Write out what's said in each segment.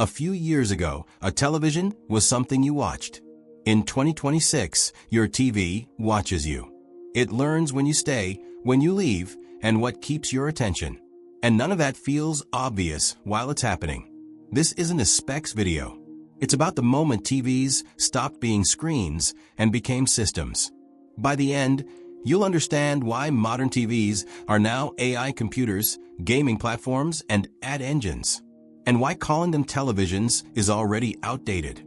A few years ago, a television was something you watched. In 2026, your TV watches you. It learns when you stay, when you leave, and what keeps your attention. And none of that feels obvious while it's happening. This isn't a specs video. It's about the moment TVs stopped being screens and became systems. By the end, you'll understand why modern TVs are now AI computers, gaming platforms, and ad engines, and why calling them televisions is already outdated.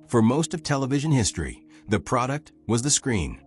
For most of television history, the product was the screen.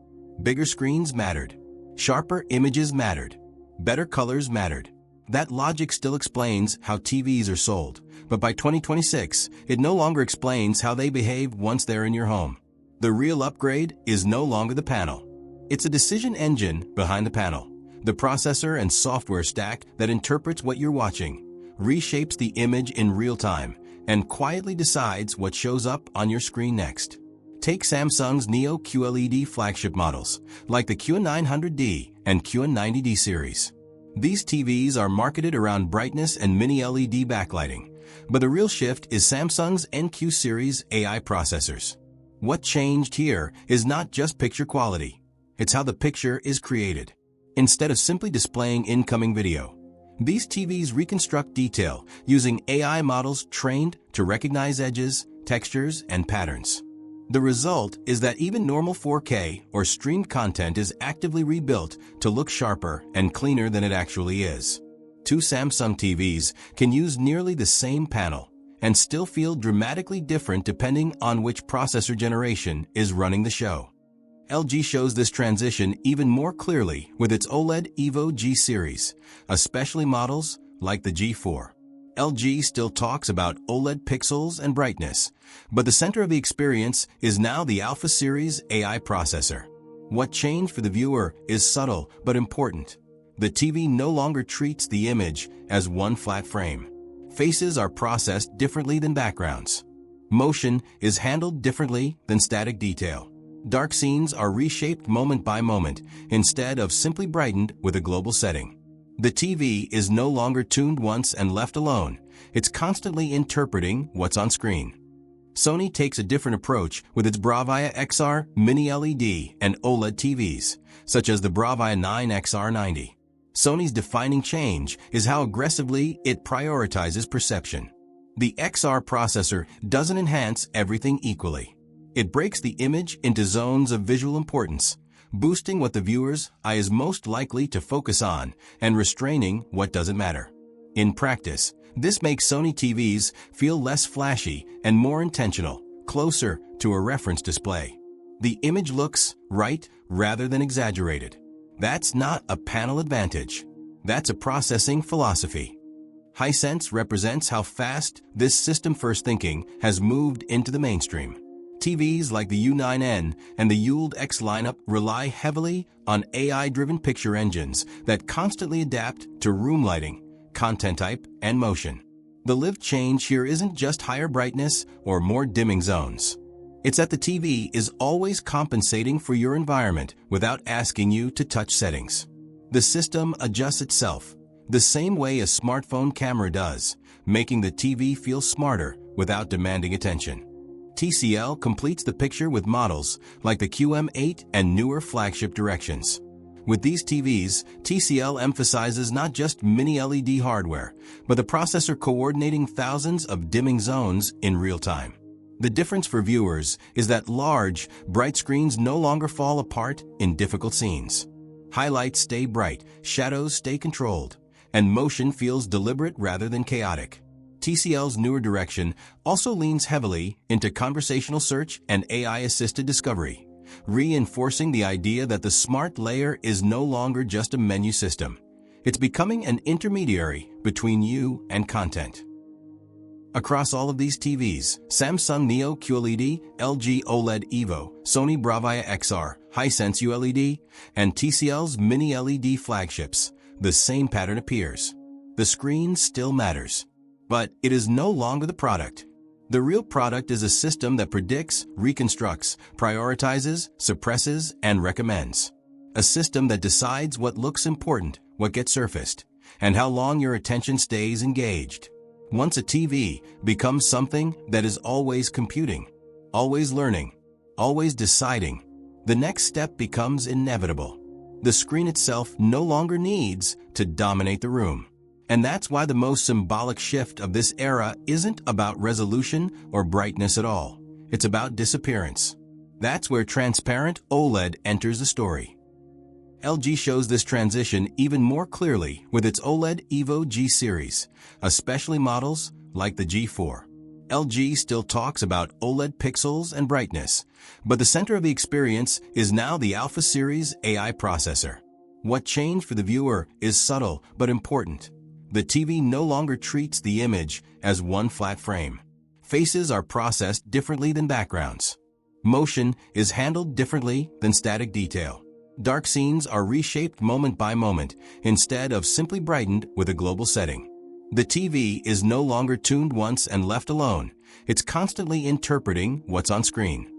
Bigger screens mattered. Sharper images mattered. Better colors mattered. That logic still explains how TVs are sold, but by 2026, it no longer explains how they behave once they're in your home. The real upgrade is no longer the panel. It's a decision engine behind the panel, the processor and software stack that interprets what you're watching, reshapes the image in real time, and quietly decides what shows up on your screen next. Take Samsung's Neo QLED flagship models, like the QN900D and QN90D series. These TVs are marketed around brightness and mini LED backlighting, but the real shift is Samsung's NQ series AI processors. What changed here is not just picture quality, it's how the picture is created. Instead of simply displaying incoming video, these TVs reconstruct detail using AI models trained to recognize edges, textures, and patterns. The result is that even normal 4K or streamed content is actively rebuilt to look sharper and cleaner than it actually is. Two Samsung TVs can use nearly the same panel and still feel dramatically different depending on which processor generation is running the show. LG shows this transition even more clearly with its OLED Evo G series, especially models like the G4. LG still talks about OLED pixels and brightness, but the center of the experience is now the Alpha Series AI processor. What changed for the viewer is subtle but important. The TV no longer treats the image as one flat frame. Faces are processed differently than backgrounds. Motion is handled differently than static detail. Dark scenes are reshaped moment by moment instead of simply brightened with a global setting. The TV is no longer tuned once and left alone. It's constantly interpreting what's on screen. Sony takes a different approach with its Bravia XR Mini LED and OLED TVs, such as the Bravia 9 XR90. Sony's defining change is how aggressively it prioritizes perception. The XR processor doesn't enhance everything equally. It breaks the image into zones of visual importance, boosting what the viewer's eye is most likely to focus on and restraining what doesn't matter. In practice, this makes Sony TVs feel less flashy and more intentional, closer to a reference display. The image looks right rather than exaggerated. That's not a panel advantage. That's a processing philosophy. Hisense represents how fast this system-first thinking has moved into the mainstream. TVs like the U9N and the ULED X lineup rely heavily on AI-driven picture engines that constantly adapt to room lighting, content type, and motion. The live change here isn't just higher brightness or more dimming zones. It's that the TV is always compensating for your environment without asking you to touch settings. The system adjusts itself, the same way a smartphone camera does, making the TV feel smarter without demanding attention. TCL completes the picture with models like the QM8 and newer flagship directions. With these TVs, TCL emphasizes not just mini LED hardware, but the processor coordinating thousands of dimming zones in real time. The difference for viewers is that large, bright screens no longer fall apart in difficult scenes. Highlights stay bright, shadows stay controlled, and motion feels deliberate rather than chaotic. TCL's newer direction also leans heavily into conversational search and AI-assisted discovery, reinforcing the idea that the smart layer is no longer just a menu system. It's becoming an intermediary between you and content. Across all of these TVs, Samsung Neo QLED, LG OLED Evo, Sony Bravia XR, Hisense ULED, and TCL's Mini LED flagships, the same pattern appears. The screen still matters, but it is no longer the product. The real product is a system that predicts, reconstructs, prioritizes, suppresses, and recommends. A system that decides what looks important, what gets surfaced, and how long your attention stays engaged. Once a TV becomes something that is always computing, always learning, always deciding, the next step becomes inevitable. The screen itself no longer needs to dominate the room. And that's why the most symbolic shift of this era isn't about resolution or brightness at all. It's about disappearance. That's where transparent OLED enters the story. LG shows this transition even more clearly with its OLED Evo G series, especially models like the G4. LG still talks about OLED pixels and brightness, but the center of the experience is now the Alpha Series AI processor. What changed for the viewer is subtle but important. The TV no longer treats the image as one flat frame. Faces are processed differently than backgrounds. Motion is handled differently than static detail. Dark scenes are reshaped moment by moment instead of simply brightened with a global setting. The TV is no longer tuned once and left alone. It's constantly interpreting what's on screen.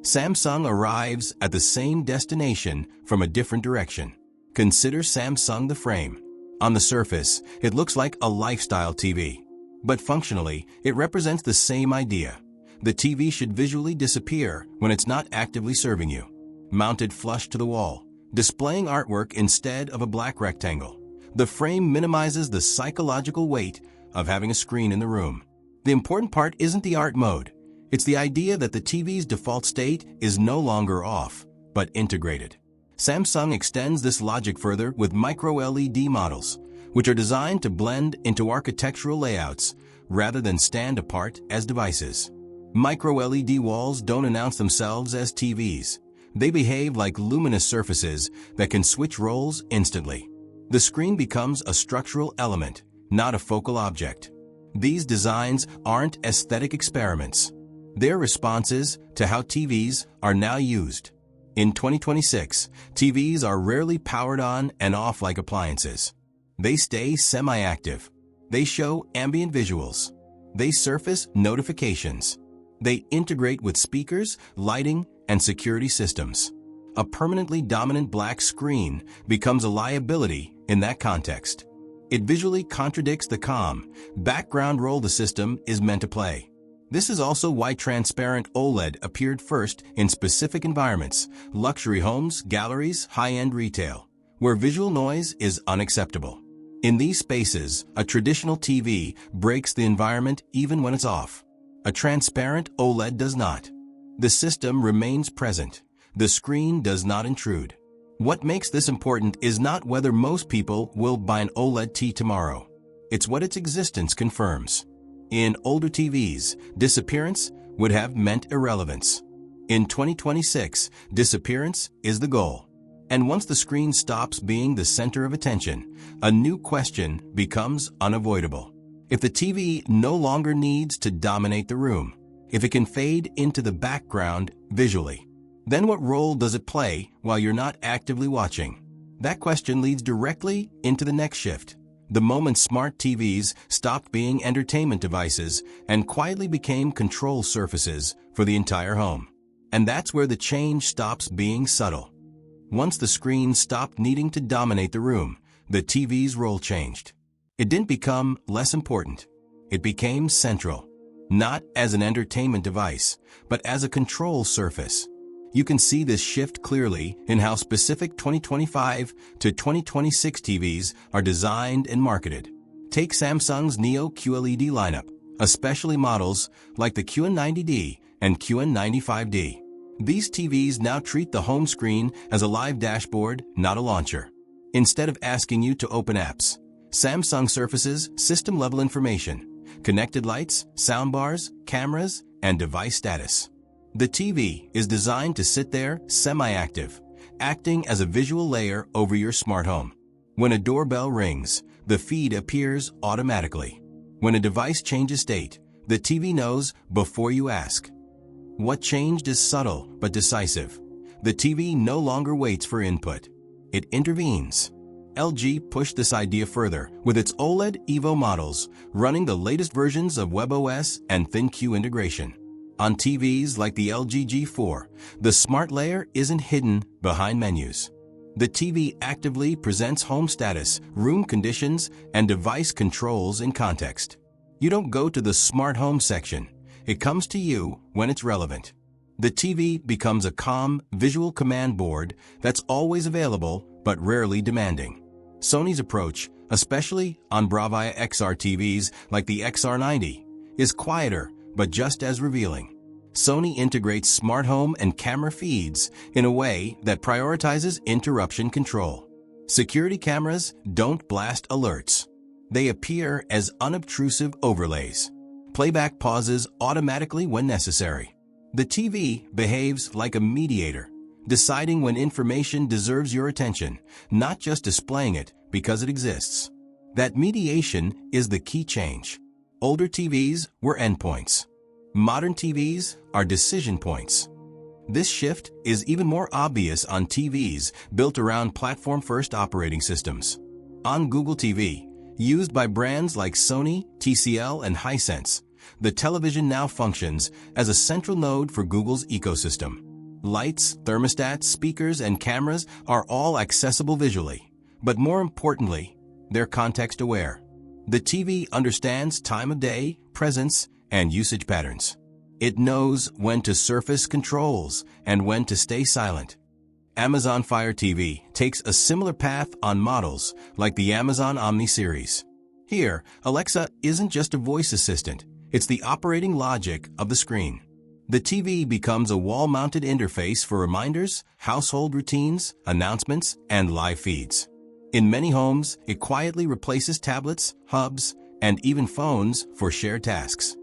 Samsung arrives at the same destination from a different direction. Consider Samsung the Frame. On the surface, it looks like a lifestyle TV. But functionally, it represents the same idea. The TV should visually disappear when it's not actively serving you. Mounted flush to the wall, displaying artwork instead of a black rectangle. The frame minimizes the psychological weight of having a screen in the room. The important part isn't the art mode. It's the idea that the TV's default state is no longer off, but integrated. Samsung extends this logic further with micro-LED models, which are designed to blend into architectural layouts rather than stand apart as devices. Micro-LED walls don't announce themselves as TVs. They behave like luminous surfaces that can switch roles instantly. The screen becomes a structural element, not a focal object. These designs aren't aesthetic experiments. They're responses to how TVs are now used. In 2026, TVs are rarely powered on and off like appliances. They stay semi-active. They show ambient visuals. They surface notifications. They integrate with speakers, lighting, and security systems. A permanently dominant black screen becomes a liability in that context. It visually contradicts the calm, background role the system is meant to play. This is also why transparent OLED appeared first in specific environments, luxury homes, galleries, high-end retail, where visual noise is unacceptable. In these spaces, a traditional TV breaks the environment even when it's off. A transparent OLED does not. The system remains present. The screen does not intrude. What makes this important is not whether most people will buy an OLED TV tomorrow. It's what its existence confirms. In older TVs, disappearance would have meant irrelevance. In 2026, disappearance is the goal. And once the screen stops being the center of attention, a new question becomes unavoidable. If the TV no longer needs to dominate the room, if it can fade into the background visually, then what role does it play while you're not actively watching? That question leads directly into the next shift. The moment smart TVs stopped being entertainment devices and quietly became control surfaces for the entire home. And that's where the change stops being subtle. Once the screen stopped needing to dominate the room, the TV's role changed. It didn't become less important. It became central, not as an entertainment device, but as a control surface. You can see this shift clearly in how specific 2025 to 2026 TVs are designed and marketed. Take Samsung's Neo QLED lineup, especially models like the QN90D and QN95D. These TVs now treat the home screen as a live dashboard, not a launcher. Instead of asking you to open apps, Samsung surfaces system-level information, connected lights, soundbars, cameras, and device status. The TV is designed to sit there semi-active, acting as a visual layer over your smart home. When a doorbell rings, the feed appears automatically. When a device changes state, the TV knows before you ask. What changed is subtle but decisive. The TV no longer waits for input. It intervenes. LG pushed this idea further with its OLED Evo models running the latest versions of WebOS and ThinQ integration. On TVs like the LG G4, the smart layer isn't hidden behind menus. The TV actively presents home status, room conditions, and device controls in context. You don't go to the smart home section. It comes to you when it's relevant. The TV becomes a calm, visual command board that's always available but rarely demanding. Sony's approach, especially on Bravia XR TVs like the XR90, is quieter but just as revealing. Sony integrates smart home and camera feeds in a way that prioritizes interruption control. Security cameras don't blast alerts. They appear as unobtrusive overlays. Playback pauses automatically when necessary. The TV behaves like a mediator, deciding when information deserves your attention, not just displaying it because it exists. That mediation is the key change. Older TVs were endpoints. Modern TVs are decision points. This shift is even more obvious on TVs built around platform-first operating systems. On Google TV, used by brands like Sony, TCL, and Hisense, the television now functions as a central node for Google's ecosystem. Lights, thermostats, speakers, and cameras are all accessible visually, but more importantly, they're context-aware. The TV understands time of day, presence, and usage patterns. It knows when to surface controls and when to stay silent. Amazon Fire TV takes a similar path on models like the Amazon Omni series. Here, Alexa isn't just a voice assistant, it's the operating logic of the screen. The TV becomes a wall-mounted interface for reminders, household routines, announcements, and live feeds. In many homes, it quietly replaces tablets, hubs, and even phones for shared tasks.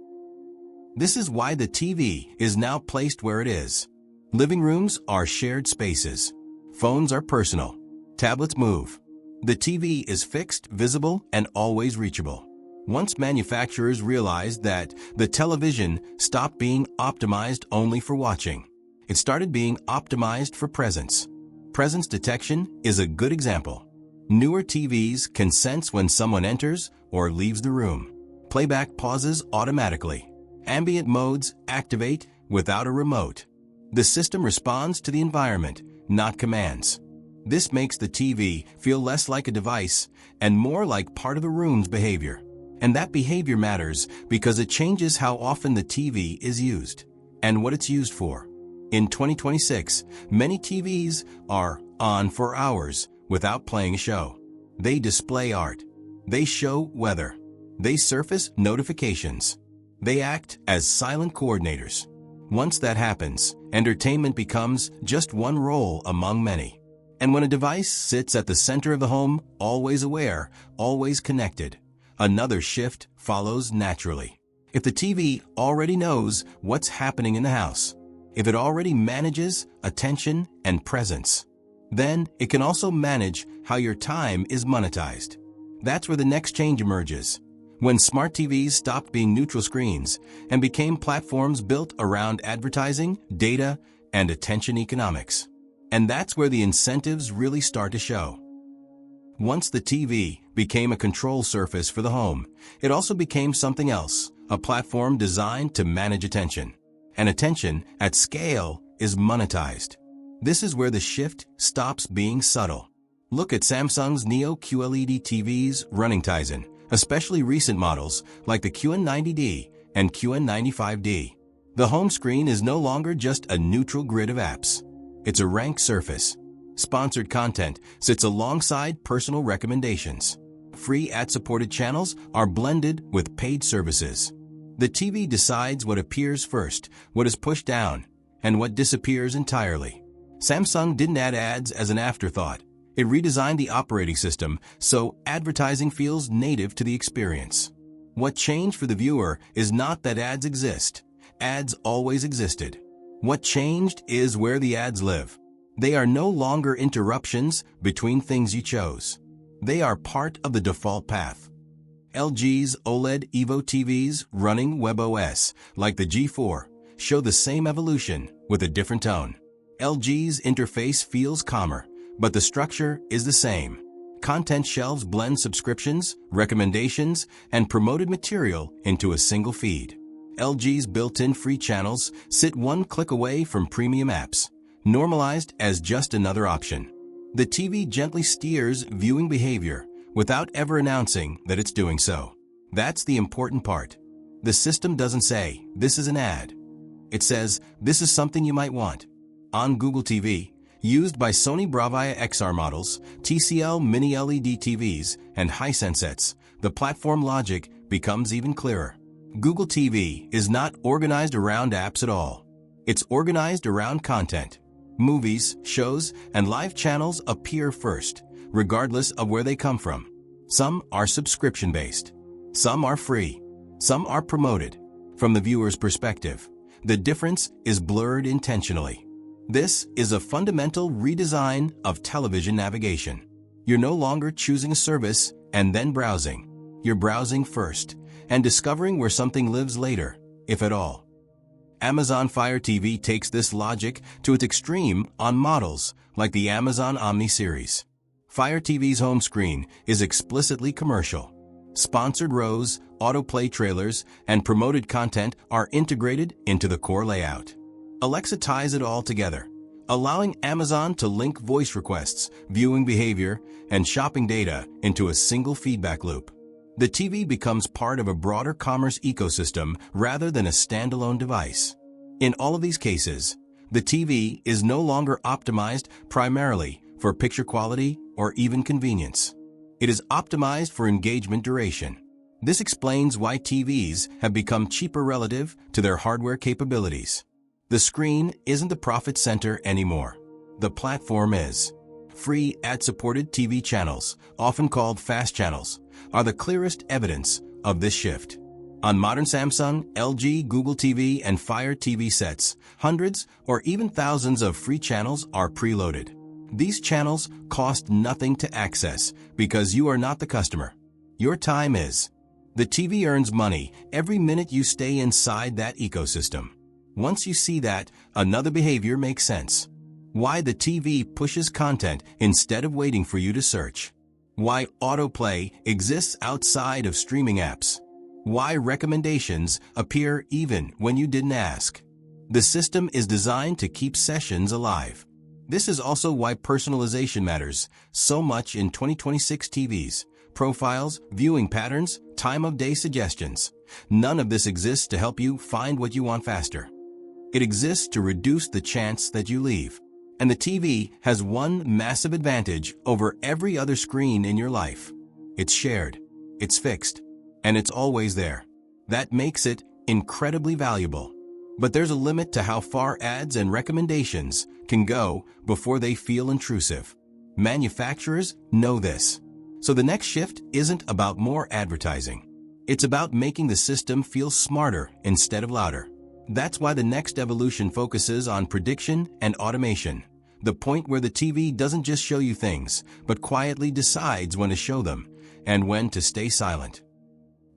This is why the TV is now placed where it is. Living rooms are shared spaces. Phones are personal. Tablets move. The TV is fixed, visible, and always reachable. Once manufacturers realized that the television stopped being optimized only for watching, it started being optimized for presence. Presence detection is a good example. Newer TVs can sense when someone enters or leaves the room. Playback pauses automatically. Ambient modes activate without a remote. The system responds to the environment, not commands. This makes the TV feel less like a device and more like part of the room's behavior. And that behavior matters because it changes how often the TV is used and what it's used for. In 2026, many TVs are on for hours without playing a show. They display art. They show weather. They surface notifications. They act as silent coordinators. Once that happens, entertainment becomes just one role among many. And when a device sits at the center of the home, always aware, always connected, another shift follows naturally. If the TV already knows what's happening in the house, if it already manages attention and presence, then it can also manage how your time is monetized. That's where the next change emerges. When smart TVs stopped being neutral screens and became platforms built around advertising, data, and attention economics. And that's where the incentives really start to show. Once the TV became a control surface for the home, it also became something else, a platform designed to manage attention. And attention, at scale, is monetized. This is where the shift stops being subtle. Look at Samsung's Neo QLED TVs running Tizen, especially recent models like the QN90D and QN95D. The home screen is no longer just a neutral grid of apps. It's a ranked surface. Sponsored content sits alongside personal recommendations. Free ad-supported channels are blended with paid services. The TV decides what appears first, what is pushed down, and what disappears entirely. Samsung didn't add ads as an afterthought. It redesigned the operating system so advertising feels native to the experience. What changed for the viewer is not that ads exist. Ads always existed. What changed is where the ads live. They are no longer interruptions between things you chose. They are part of the default path. LG's OLED Evo TVs running WebOS, like the G4, show the same evolution with a different tone. LG's interface feels calmer, but the structure is the same. Content shelves blend subscriptions, recommendations, and promoted material into a single feed. LG's built-in free channels sit one click away from premium apps, normalized as just another option. The TV gently steers viewing behavior without ever announcing that it's doing so. That's the important part. The system doesn't say, "This is an ad." It says, "This is something you might want." On Google TV, used by Sony Bravia XR models, TCL Mini LED TVs, and Hisense sets, the platform logic becomes even clearer. Google TV is not organized around apps at all. It's organized around content. Movies, shows, and live channels appear first, regardless of where they come from. Some are subscription-based. Some are free. Some are promoted. From the viewer's perspective, the difference is blurred intentionally. This is a fundamental redesign of television navigation. You're no longer choosing a service and then browsing. You're browsing first and discovering where something lives later, if at all. Amazon Fire TV takes this logic to its extreme on models like the Amazon Omni series. Fire TV's home screen is explicitly commercial. Sponsored rows, autoplay trailers, and promoted content are integrated into the core layout. Alexa ties it all together, allowing Amazon to link voice requests, viewing behavior, and shopping data into a single feedback loop. The TV becomes part of a broader commerce ecosystem rather than a standalone device. In all of these cases, the TV is no longer optimized primarily for picture quality or even convenience. It is optimized for engagement duration. This explains why TVs have become cheaper relative to their hardware capabilities. The screen isn't the profit center anymore. The platform is. Free ad-supported TV channels, often called fast channels, are the clearest evidence of this shift. On modern Samsung, LG, Google TV, and Fire TV sets, hundreds or even thousands of free channels are preloaded. These channels cost nothing to access because you are not the customer. Your time is. The TV earns money every minute you stay inside that ecosystem. Once you see that, another behavior makes sense. Why the TV pushes content instead of waiting for you to search. Why autoplay exists outside of streaming apps. Why recommendations appear even when you didn't ask. The system is designed to keep sessions alive. This is also why personalization matters so much in 2026 TVs. Profiles, viewing patterns, time of day suggestions. None of this exists to help you find what you want faster. It exists to reduce the chance that you leave. And the TV has one massive advantage over every other screen in your life. It's shared, it's fixed, and it's always there. That makes it incredibly valuable. But there's a limit to how far ads and recommendations can go before they feel intrusive. Manufacturers know this. So the next shift isn't about more advertising. It's about making the system feel smarter instead of louder. That's why the next evolution focuses on prediction and automation, the point where the TV doesn't just show you things, but quietly decides when to show them and when to stay silent.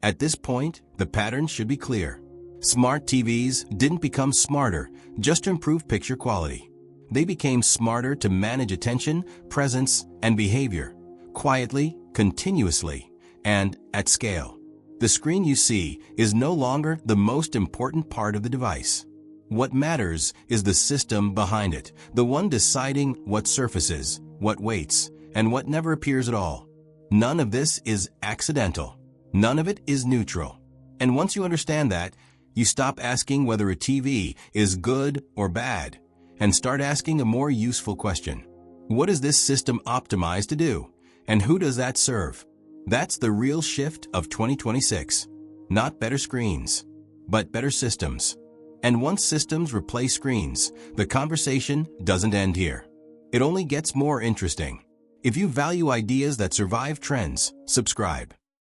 At this point, the pattern should be clear. Smart TVs didn't become smarter just to improve picture quality. They became smarter to manage attention, presence, and behavior, quietly, continuously, and at scale. The screen you see is no longer the most important part of the device. What matters is the system behind it, the one deciding what surfaces, what waits, and what never appears at all. None of this is accidental. None of it is neutral. And once you understand that, you stop asking whether a TV is good or bad and start asking a more useful question. What is this system optimized to do? And who does that serve? That's the real shift of 2026. Not better screens, but better systems. And once systems replace screens, the conversation doesn't end here. It only gets more interesting. If you value ideas that survive trends, subscribe.